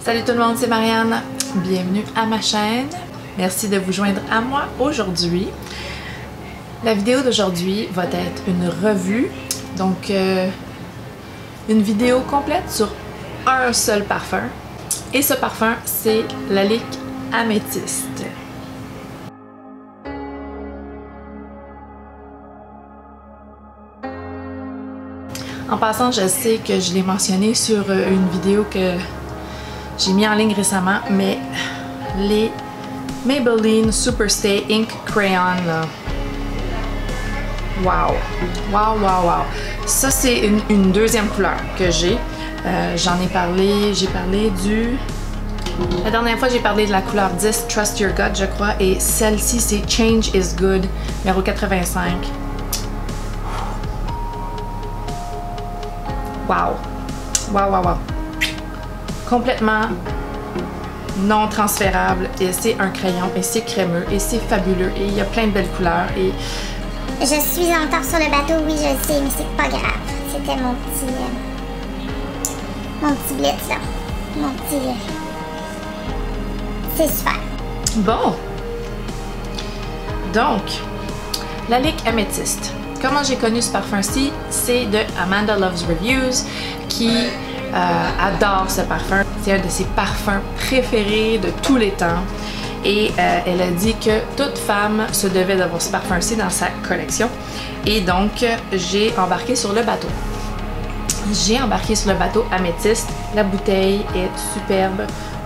Salut tout le monde, c'est Marianne. Bienvenue à ma chaîne. Merci de vous joindre à moi aujourd'hui. La vidéo d'aujourd'hui va être une revue, donc une vidéo complète sur un seul parfum. Et ce parfum, c'est Lalique Améthyste. En passant, je sais que je l'ai mentionné sur une vidéo que j'ai mis en ligne récemment, mais les Maybelline Superstay Ink Crayon, là. Wow! Wow, wow, wow! Ça, c'est une deuxième couleur que j'ai. J'en ai parlé, j'ai parlé du... La dernière fois, j'ai parlé de la couleur 10, Trust Your Gut, je crois, et celle-ci, c'est Change is Good, numéro 85. Wow! Wow, wow, wow! Complètement non transférable, et c'est un crayon, et c'est crémeux, et c'est fabuleux, et il y a plein de belles couleurs, et... Je suis encore sur le bateau, oui, je sais, mais c'est pas grave. C'était mon petit blitz, là. Mon petit... C'est super. Bon! Donc, Lalique Améthyste. Comment j'ai connu ce parfum-ci? C'est de Amanda Loves Reviews, qui adore ce parfum. C'est un de ses parfums préférés de tous les temps. Et elle a dit que toute femme se devait d'avoir ce parfum-ci dans sa collection. Et donc, j'ai embarqué sur le bateau. J'ai embarqué sur le bateau Améthyste. La bouteille est superbe.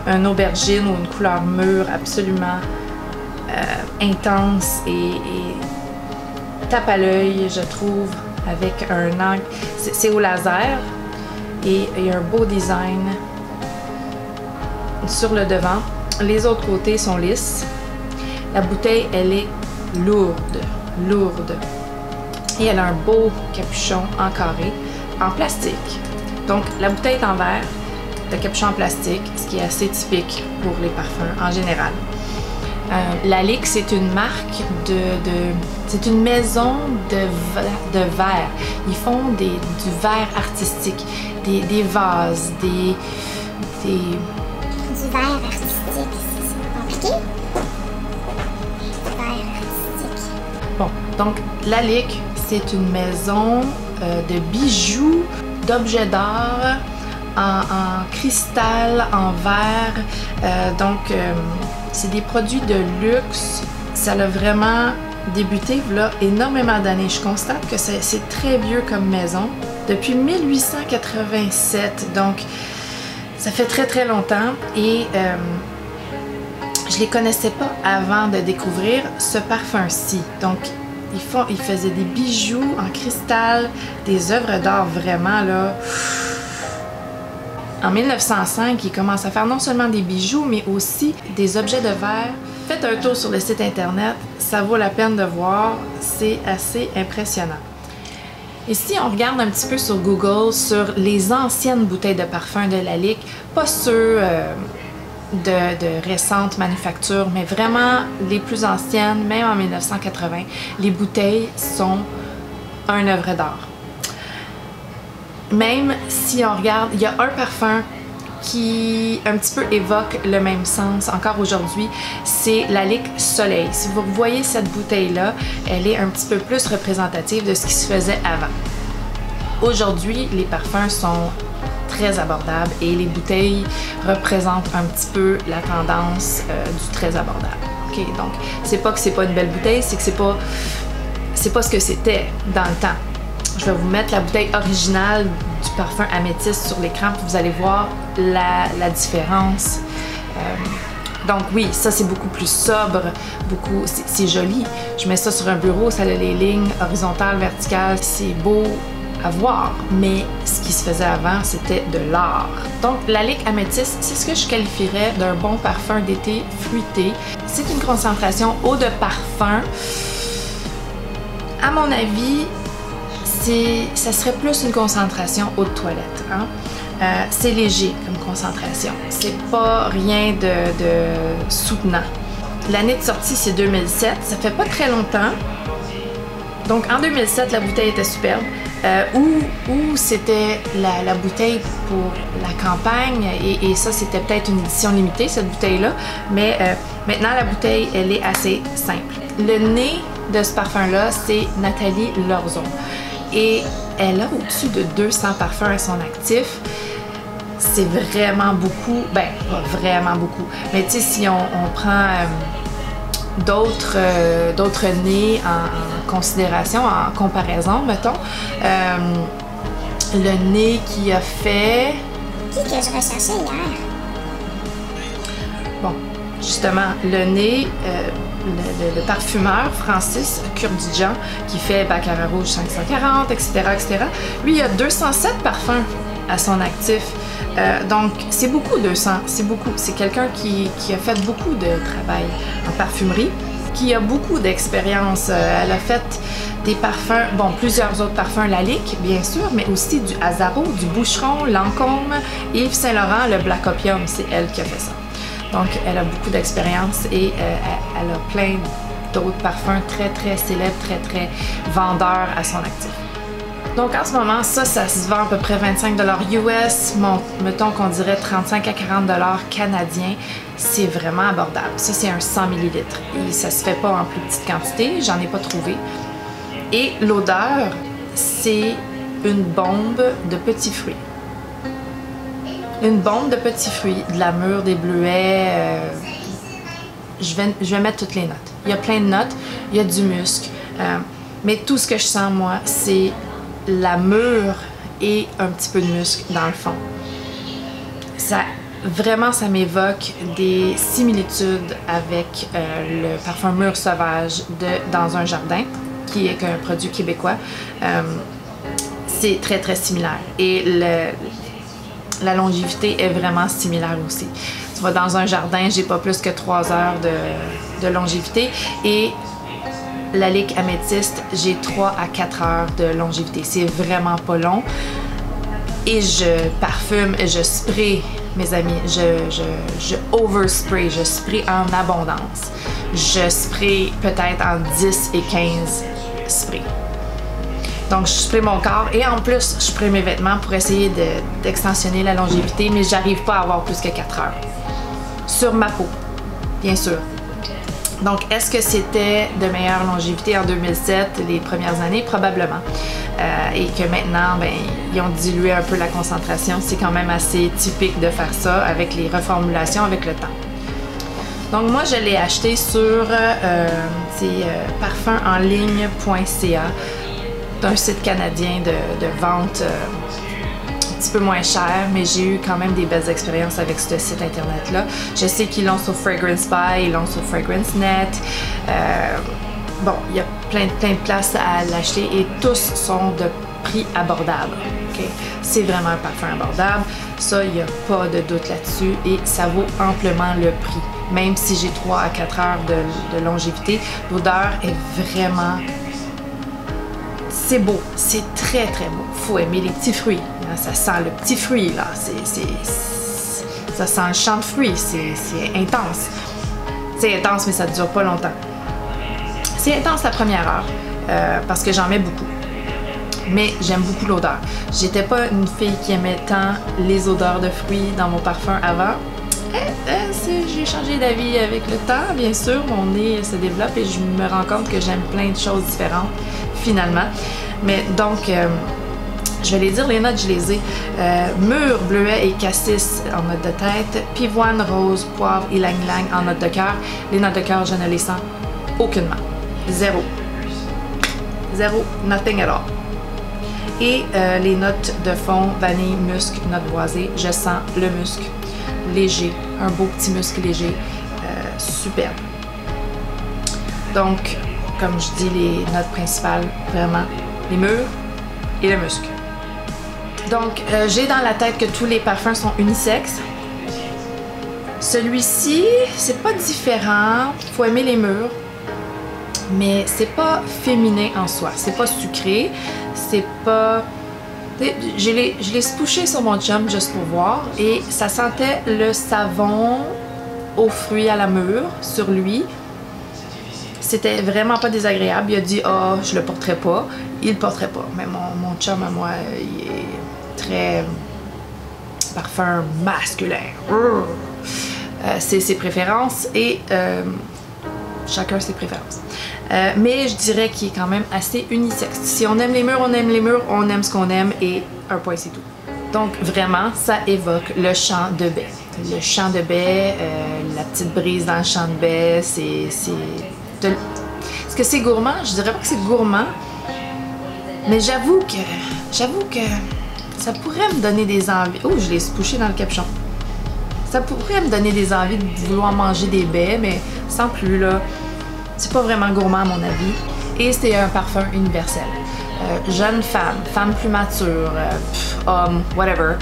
Un aubergine ou une couleur mûre absolument intense et tape à l'œil, je trouve, avec un angle. C'est au laser et il y a un beau design sur le devant. Les autres côtés sont lisses. La bouteille, elle est lourde, lourde. Et elle a un beau capuchon en carré, en plastique. Donc, la bouteille est en verre, le capuchon en plastique, ce qui est assez typique pour les parfums en général. Lalique, c'est une marque c'est une maison de verre. Ils font du verre artistique, des vases, Du verre artistique, c'est compliqué? Du verre artistique. Bon, donc Lalique, c'est une maison de bijoux, d'objets d'art, en cristal, en verre. Donc, c'est des produits de luxe. Ça a vraiment débuté là énormément d'années. Je constate que c'est très vieux comme maison. Depuis 1887, donc ça fait très très longtemps. Et je les connaissais pas avant de découvrir ce parfum-ci. Donc, ils faisaient des bijoux en cristal, des œuvres d'art vraiment là... En 1905, ils commencent à faire non seulement des bijoux, mais aussi des objets de verre. Faites un tour sur le site internet, ça vaut la peine de voir, c'est assez impressionnant. Et si on regarde un petit peu sur Google, sur les anciennes bouteilles de parfum de Lalique, pas ceux de récentes manufactures, mais vraiment les plus anciennes, même en 1980, les bouteilles sont une œuvre d'art. Même si on regarde, il y a un parfum qui un petit peu évoque le même sens encore aujourd'hui, c'est Lalique Soleil. Si vous voyez cette bouteille-là, elle est un petit peu plus représentative de ce qui se faisait avant. Aujourd'hui, les parfums sont très abordables et les bouteilles représentent un petit peu la tendance du très abordable. Okay? Donc, c'est pas que c'est pas une belle bouteille, c'est que c'est pas ce que c'était dans le temps. Je vais vous mettre la bouteille originale du parfum Améthyste sur l'écran, puis vous allez voir la différence. Donc oui, ça c'est beaucoup plus sobre, c'est joli. Je mets ça sur un bureau, ça a les lignes horizontales, verticales, c'est beau à voir. Mais ce qui se faisait avant, c'était de l'art. Donc Lalique Améthyste, c'est ce que je qualifierais d'un bon parfum d'été fruité. C'est une concentration eau de parfum. À mon avis, ça serait plus une concentration eau de toilette. Hein? C'est léger comme concentration. C'est pas rien de soutenant. L'année de sortie, c'est 2007. Ça fait pas très longtemps. Donc en 2007, la bouteille était superbe. ou c'était la bouteille pour la campagne, et ça c'était peut-être une édition limitée, cette bouteille-là, mais maintenant la bouteille, elle est assez simple. Le nez de ce parfum-là, c'est Nathalie Lorzon, et elle a au-dessus de 200 parfums à son actif. C'est vraiment beaucoup, ben pas vraiment beaucoup, mais tu sais, si on prend d'autres nez en considération, en comparaison, mettons, le nez qui a fait... Qui que je recherchais hier? Bon, justement, le nez, le parfumeur Francis Kurkdjian, qui fait Baccarat Rouge 540, etc., etc., lui, il a 207 parfums à son actif. Donc, c'est beaucoup, 200, c'est beaucoup. C'est quelqu'un qui a fait beaucoup de travail en parfumerie, qui a beaucoup d'expérience. Elle a fait des parfums, bon, plusieurs autres parfums, Lalique, bien sûr, mais aussi du Azzaro, du Boucheron, Lancôme, Yves Saint Laurent, le Black Opium, c'est elle qui a fait ça. Donc, elle a beaucoup d'expérience et elle a plein d'autres parfums très, très célèbres, très, très vendeurs à son actif. Donc en ce moment, ça se vend à peu près 25 $ US, mettons qu'on dirait 35 à 40 $ canadiens. C'est vraiment abordable. Ça, c'est un 100 ml. Et ça se fait pas en plus petite quantité, j'en ai pas trouvé. Et l'odeur, c'est une bombe de petits fruits. Une bombe de petits fruits, de la mûre, des bleuets. Je vais mettre toutes les notes. Il y a plein de notes, il y a du musc. Mais tout ce que je sens, moi, c'est la mûre et un petit peu de musc dans le fond. Vraiment, ça m'évoque des similitudes avec le parfum Mûre Sauvage de Dans un jardin, qui est un produit québécois. C'est très, très similaire. Et la longévité est vraiment similaire aussi. Tu vas dans un jardin, j'ai pas plus que 3 heures de longévité. Et Lalique Améthyste, j'ai 3 à 4 heures de longévité. C'est vraiment pas long. Et je parfume, je spray, mes amis. Je overspray, je spray en abondance. Je spray peut-être en 10 et 15 sprays. Donc, je spray mon corps et en plus, je spray mes vêtements pour essayer d'extensionner la longévité, mais j'arrive pas à avoir plus que 4 heures. Sur ma peau, bien sûr. Donc, est-ce que c'était de meilleure longévité en 2007, les premières années? Probablement. Et que maintenant, ben, ils ont dilué un peu la concentration. C'est quand même assez typique de faire ça avec les reformulations avec le temps. Donc, moi, je l'ai acheté sur parfumenligne.ca, un site canadien de vente un petit peu moins cher, mais j'ai eu quand même des belles expériences avec ce site internet-là. Je sais qu'ils l'ont sur Fragrance Buy, ils l'ont sur Fragrance Net. Bon, il y a plein de places à l'acheter et tous sont de prix abordable. Okay? C'est vraiment un parfum abordable. Ça, il n'y a pas de doute là-dessus et ça vaut amplement le prix. Même si j'ai 3 à 4 heures de longévité, l'odeur est vraiment... C'est beau, c'est très très beau. Faut aimer les petits fruits. Ça sent le petit fruit là. Ça sent le champ de fruits. C'est intense. C'est intense, mais ça ne dure pas longtemps. C'est intense la première heure parce que j'en mets beaucoup. Mais j'aime beaucoup l'odeur. J'étais pas une fille qui aimait tant les odeurs de fruits dans mon parfum avant. J'ai changé d'avis avec le temps, bien sûr. Mon nez se développe et je me rends compte que j'aime plein de choses différentes, finalement. Mais donc, je vais les dire, les notes, je les ai. Mûre, bleuet et cassis en note de tête. Pivoine, rose, poivre, ylang-ylang en note de cœur. Les notes de cœur, je ne les sens aucunement. Zéro. Zéro, nothing at all. Et les notes de fond, vanille, musc, note boisée, je sens le musc. Léger, un beau petit musc léger, superbe. Donc, comme je dis, les notes principales, vraiment, les mûres et le musc. Donc, j'ai dans la tête que tous les parfums sont unisexes. Celui-ci, c'est pas différent, faut aimer les mûres, mais c'est pas féminin en soi, c'est pas sucré, c'est pas... Je l'ai spouché sur mon chum juste pour voir et ça sentait le savon aux fruits à la mûre sur lui. C'était vraiment pas désagréable. Il a dit, ah, je le porterai pas. Il le porterait pas. Mais mon chum à moi, il est très parfum masculin. C'est ses préférences et chacun ses préférences. Mais je dirais qu'il est quand même assez unisexe. Si on aime les murs, on aime les murs, on aime ce qu'on aime et un point c'est tout. Donc vraiment, ça évoque le champ de baie. Le champ de baie, la petite brise dans le champ de baie, est-ce que c'est gourmand? Je dirais pas que c'est gourmand, mais j'avoue que ça pourrait me donner des envies. Oh, je l'ai poussé dans le capuchon. Ça pourrait me donner des envies de vouloir manger des baies, mais sans plus là. C'est pas vraiment gourmand à mon avis. Et c'est un parfum universel. Jeune femme, femme plus mature, homme, whatever.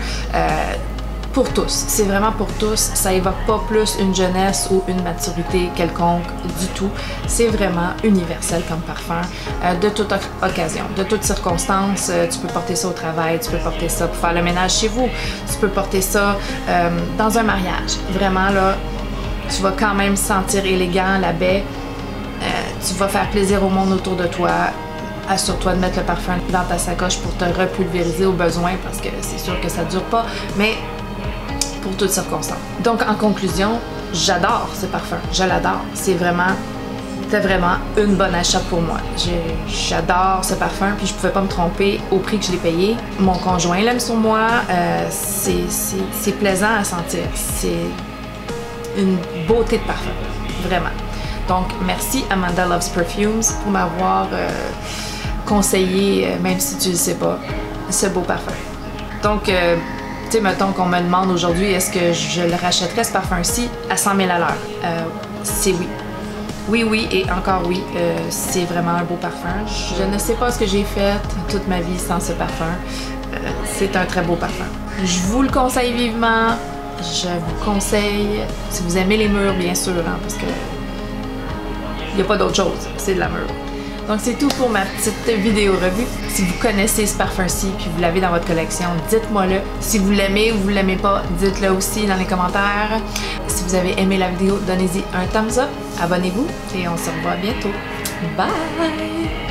Pour tous. C'est vraiment pour tous. Ça évoque pas plus une jeunesse ou une maturité quelconque du tout. C'est vraiment universel comme parfum. De toute occasion, de toute circonstance. Tu peux porter ça au travail, tu peux porter ça pour faire le ménage chez vous. Tu peux porter ça dans un mariage. Vraiment là, tu vas quand même sentir élégant, la baie. Tu vas faire plaisir au monde autour de toi. Assure-toi de mettre le parfum dans ta sacoche pour te repulvériser au besoin parce que c'est sûr que ça dure pas, mais pour toutes circonstances. Donc en conclusion, j'adore ce parfum, je l'adore. C'était vraiment une bonne achat pour moi. J'adore ce parfum puis je pouvais pas me tromper au prix que je l'ai payé. Mon conjoint l'aime sur moi, c'est plaisant à sentir. C'est une beauté de parfum, vraiment. Donc, merci Amanda Loves Perfumes pour m'avoir conseillé, même si tu le sais pas, ce beau parfum. Donc, tu sais, mettons qu'on me demande aujourd'hui, est-ce que je le rachèterais ce parfum-ci à 100 000 à l'heure? C'est oui. Oui et encore oui, c'est vraiment un beau parfum. Je ne sais pas ce que j'ai fait toute ma vie sans ce parfum. C'est un très beau parfum. Je vous le conseille vivement. Je vous conseille, si vous aimez les murs, bien sûr, hein, parce que il n'y a pas d'autre chose, c'est de la mûre. Donc c'est tout pour ma petite vidéo revue. Si vous connaissez ce parfum-ci puis vous l'avez dans votre collection, dites-moi-le. Si vous l'aimez ou vous l'aimez pas, dites-le aussi dans les commentaires. Si vous avez aimé la vidéo, donnez-y un thumbs up, abonnez-vous et on se revoit bientôt. Bye!